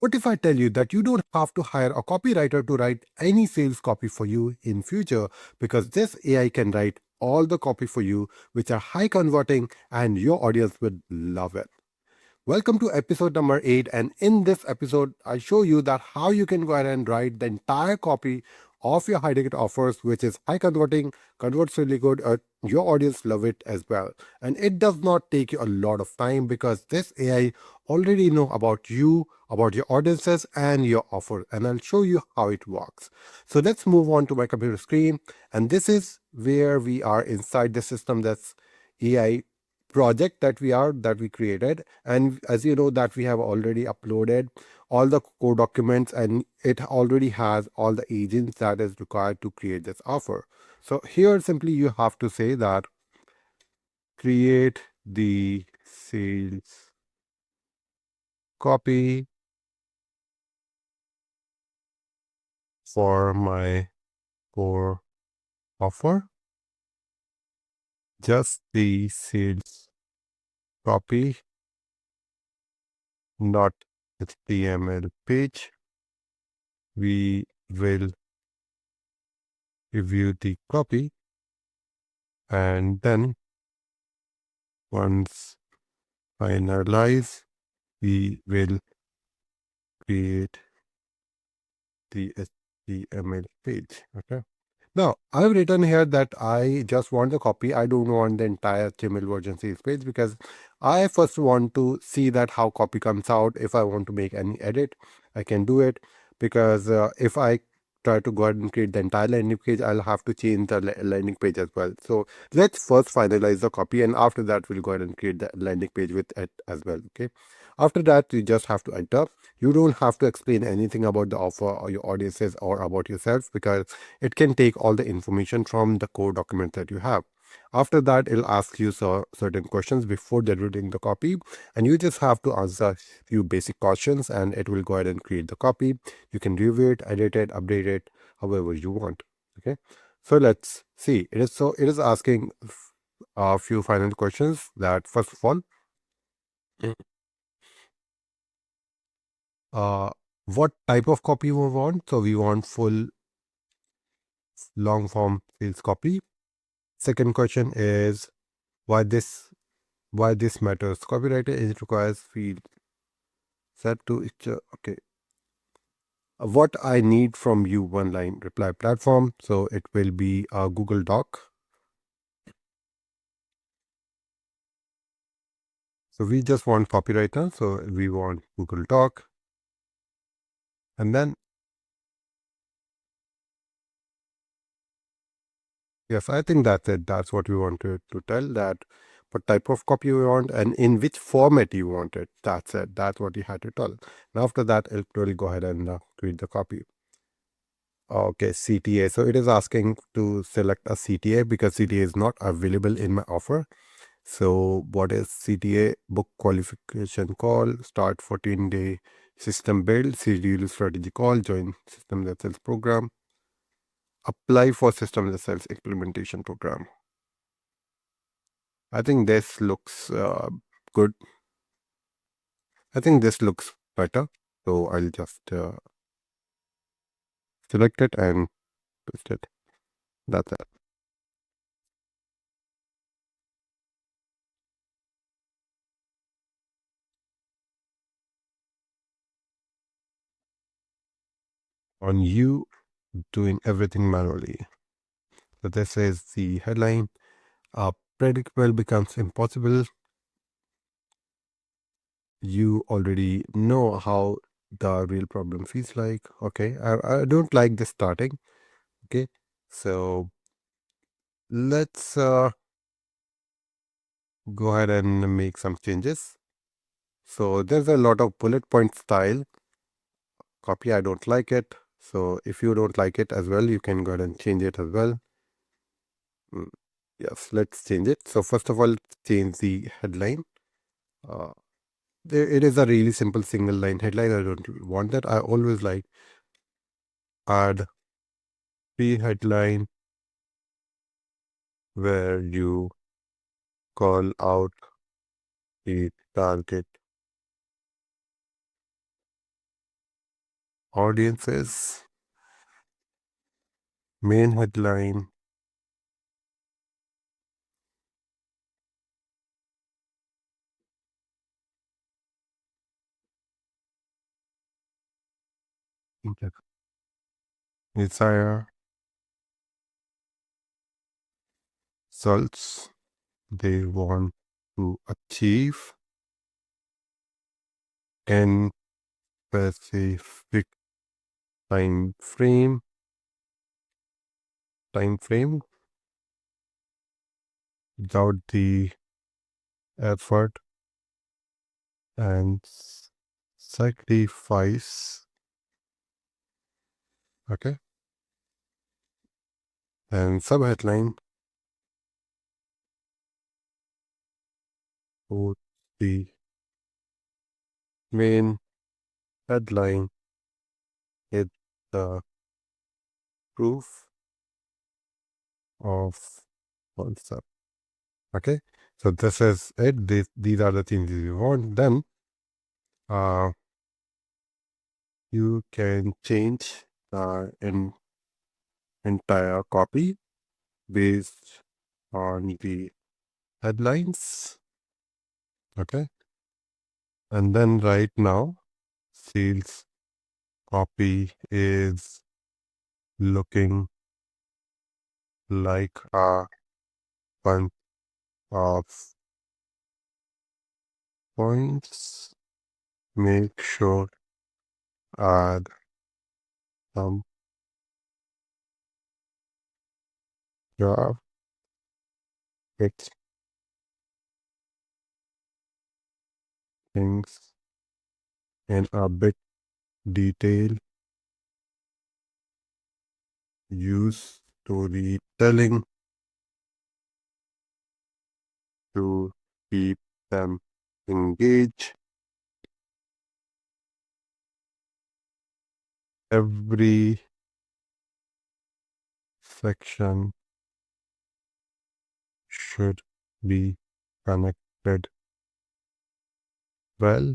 What if I tell you that you don't have to hire a copywriter to write any sales copy for you in future, because this AI can write all the copy for you, which are high converting, and your audience would love it. Welcome to episode number 8, and in this episode I show you that how you can go ahead and write the entire copy of your high ticket offers, which is high converting, converts really good, your audience love it as well, and it does not take you a lot of time because this AI already know about you, about your audiences and your offer, and I'll show you how it works. So let's move on to my computer screen, and this is where we are inside the system. That's AI project that we created, and as you know that we have already uploaded all the core documents, and it already has all the agents that is required to create this offer. So here simply you have to say that create the sales copy for my core offer, just the sales copy, not HTML page. We will review the copy, and then once finalized, we will create the HTML page. Okay. Now, I've written here that I just want the copy. I don't want the entire HTML version sales page because I first want to see that how copy comes out. If I want to make any edit, I can do it, because if I try to go ahead and create the entire landing page, I'll have to change the landing page as well. So let's first finalize the copy, and after that, we'll go ahead and create the landing page with it as well. Okay. After that, you just have to enter. You don't have to explain anything about the offer or your audiences or about yourself, because it can take all the information from the core document that you have. After that, it'll ask you certain questions before generating the copy, and you just have to answer a few basic questions, and it will go ahead and create the copy. You can review it, edit it, update it, however you want. Okay, so let's see. It is asking a few final questions. That first of all, uh, what type of copy we want. So we want full long form sales copy. Second question is why this matters. Copywriter is requires field set to each. Okay. What I need from you, one line reply platform. So it will be a Google Doc. So we just want copywriter. So we want Google Doc. And then, yes, I think that's it. That's what we wanted to tell, that what type of copy you want and in which format you want it. That's it. That's what you had to tell. And after that, it will go ahead and create the copy. Okay, CTA. So it is asking to select a CTA because CTA is not available in my offer. So what is CTA? Book qualification call, start 14-day system build, schedule strategy call, join system that sells program, apply for system that sells implementation program. I think this looks good. I think this looks better. So I'll just select it and paste it. That's it. On you doing everything manually. So this is the headline. Predictable becomes impossible. You already know how the real problem feels like. Okay, I don't like this starting. Okay, so let's go ahead and make some changes. So there's a lot of bullet point style copy. I don't like it. So if you don't like it as well, you can go ahead and change it as well. Mm, yes, let's change it. So first of all, change the headline. Uh, it is a really simple single line headline. I don't want that. I always like add pre-headline where you call out the target audiences, main headline, desire, results they want to achieve in specific time frame, time frame without the effort and sacrifice. Okay. And subheadline would the main headline is the proof of concept. Okay. So this is it. These are the things you want. Then uh, you can change the entire copy based on the headlines. Okay. And then right now, sales copy is looking like a bunch of points. Make sure add some graphics things in a bit detail. Use storytelling to keep them engaged. Every section should be connected well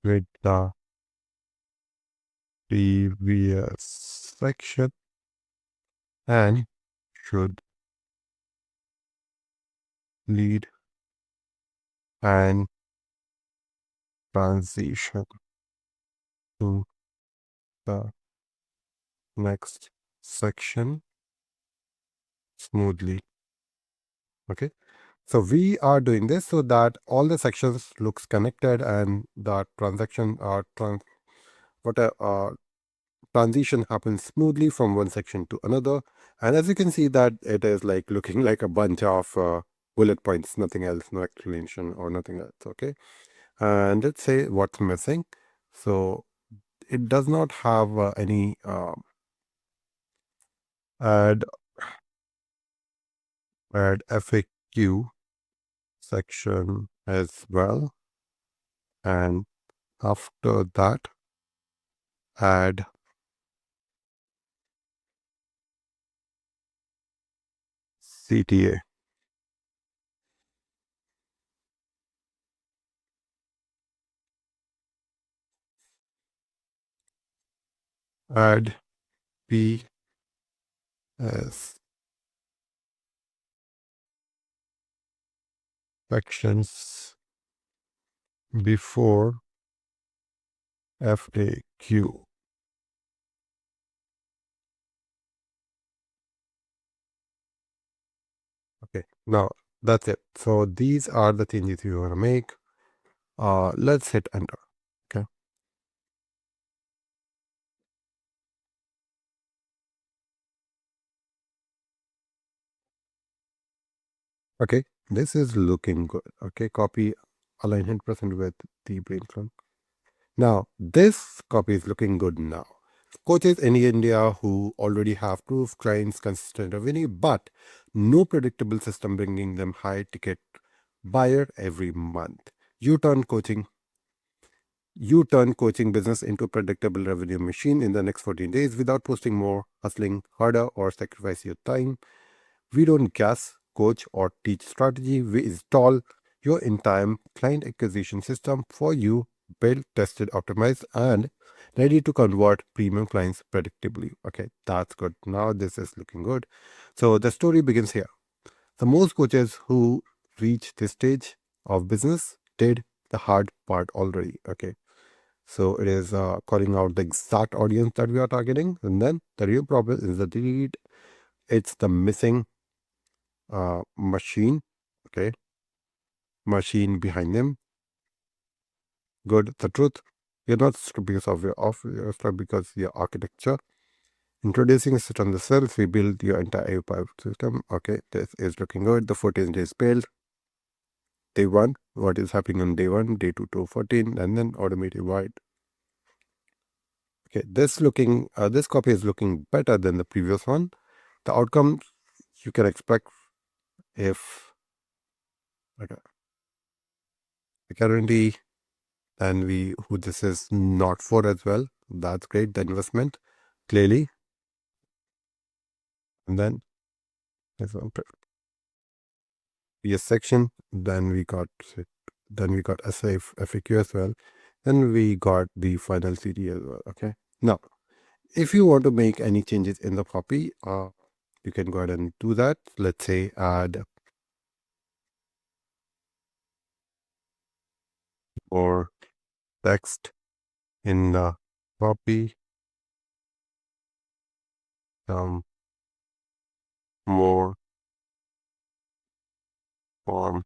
with the previous section and should lead and transition to the next section smoothly. Okay. So we are doing this so that all the sections looks connected and the transaction or transition happens smoothly from one section to another. And as you can see that it is like looking like a bunch of bullet points, nothing else, no explanation or nothing else. Okay. And let's say what's missing. So it does not have any add FAQ section as well. And after that, add CTA. Add PS sections before FAQ. Okay, now that's it. So these are the changes you want to make. Let's hit enter. Okay. Okay, this is looking good. Okay, copy align 100% with the brain trunk. Now, this copy is looking good now. Coaches in India who already have proof clients, consistent revenue, but no predictable system bringing them high ticket buyer every month. You turn coaching business into a predictable revenue machine in the next 14 days without posting more, hustling harder, or sacrifice your time. We don't guess, coach, or teach strategy. We install your entire client acquisition system for you built, tested, optimized, and ready to convert premium clients predictably. Okay, that's good. Now this is looking good. So the story begins here. The most coaches who reach this stage of business did the hard part already. Okay, so it is calling out the exact audience that we are targeting, and then the real problem is the lead. It's the missing machine. Okay, machine behind them. Good. The truth, you're not stuck because of you're stuck because your architecture. Introducing a system on the cells, we build your entire AI system. Okay, this is looking good. The 14 days build. Day one, what is happening on day one, day two to 14, and then automated wide. Okay, this copy is looking better than the previous one. The outcome you can expect if okay, currently, and we who this is not for as well. That's great. The investment clearly, and then there's one PS section. Then we got FAQ as well. Then we got the final CD as well. Okay. Now, if you want to make any changes in the copy, you can go ahead and do that. Let's say add more text in the copy, some more form.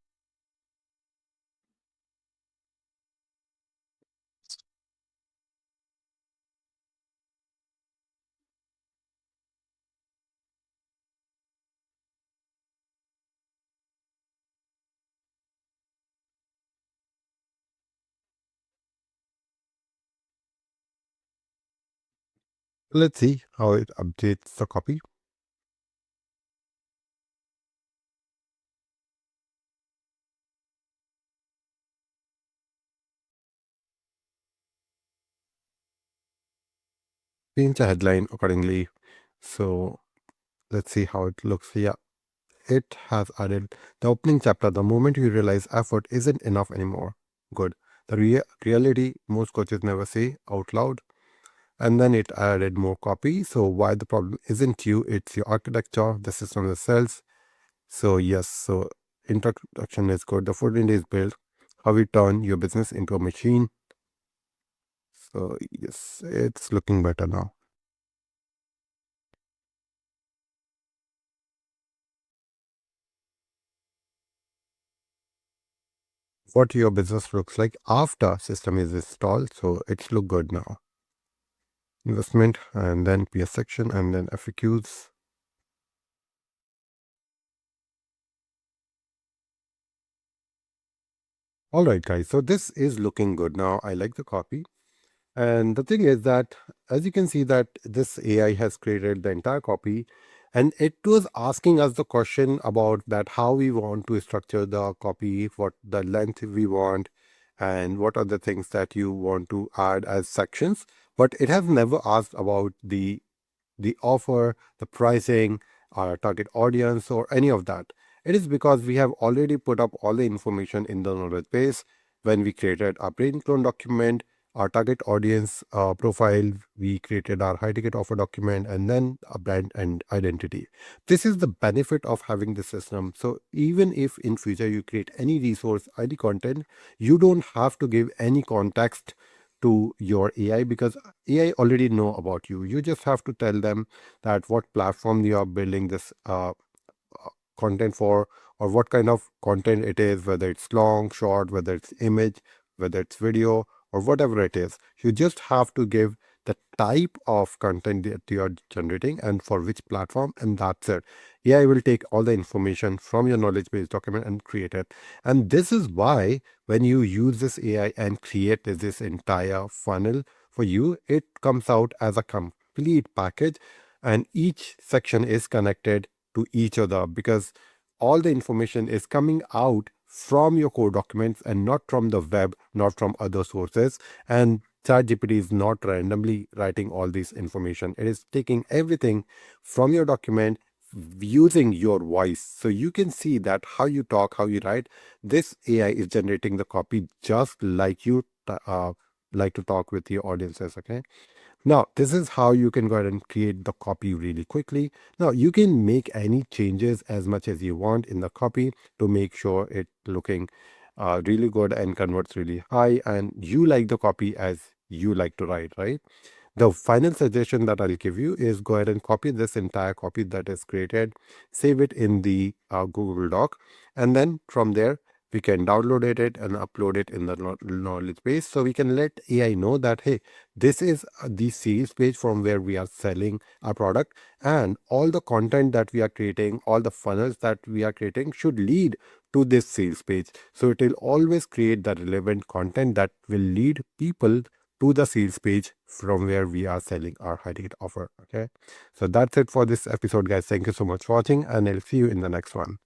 Let's see how it updates the copy. Change the headline accordingly. So let's see how it looks. Yeah, it has added the opening chapter. The moment you realize effort isn't enough anymore. Good. The reality most coaches never say out loud. And then it added more copy. So why the problem isn't you, it's your architecture, the system that sells. So yes, so introduction is good. The 14 days build, how we turn your business into a machine. So yes, it's looking better now. What your business looks like after system is installed. So it's look good now. Investment and then PS section and then FAQs. All right, guys. So this is looking good now. I like the copy. And the thing is that, as you can see, that this AI has created the entire copy, and it was asking us the question about that how we want to structure the copy, what the length we want, and what are the things that you want to add as sections. But it has never asked about the offer, the pricing, our target audience, or any of that. It is because we have already put up all the information in the knowledge base when we created our brain clone document, our target audience profile, we created our high ticket offer document, and then a brand and identity. This is the benefit of having the system. So even if in future you create any resource, any content, you don't have to give any context to your AI because AI already know about you. You just have to tell them that what platform you are building this content for, or what kind of content it is, whether it's long, short, whether it's image, whether it's video, or whatever it is. You just have to give the type of content that you are generating and for which platform, and that's it. AI will take all the information from your knowledge base document and create it. And this is why when you use this AI and create this entire funnel for you, it comes out as a complete package, and each section is connected to each other because all the information is coming out from your core documents and not from the web, not from other sources. And ChatGPT is not randomly writing all this information. It is taking everything from your document using your voice. So you can see that how you talk, how you write, this AI is generating the copy just like you like to talk with your audiences. Okay. Now, this is how you can go ahead and create the copy really quickly. Now, you can make any changes as much as you want in the copy to make sure it looking really good and converts really high. And you like the copy as you like to write, right? The final suggestion that I'll give you is go ahead and copy this entire copy that is created, save it in the Google Doc, and then from there we can download it and upload it in the knowledge base. So we can let AI know that, hey, this is the sales page from where we are selling our product, and all the content that we are creating, all the funnels that we are creating should lead to this sales page. So it will always create the relevant content that will lead people to the sales page from where we are selling our high ticket offer. Okay. So that's it for this episode, guys. Thank you so much for watching, and I'll see you in the next one.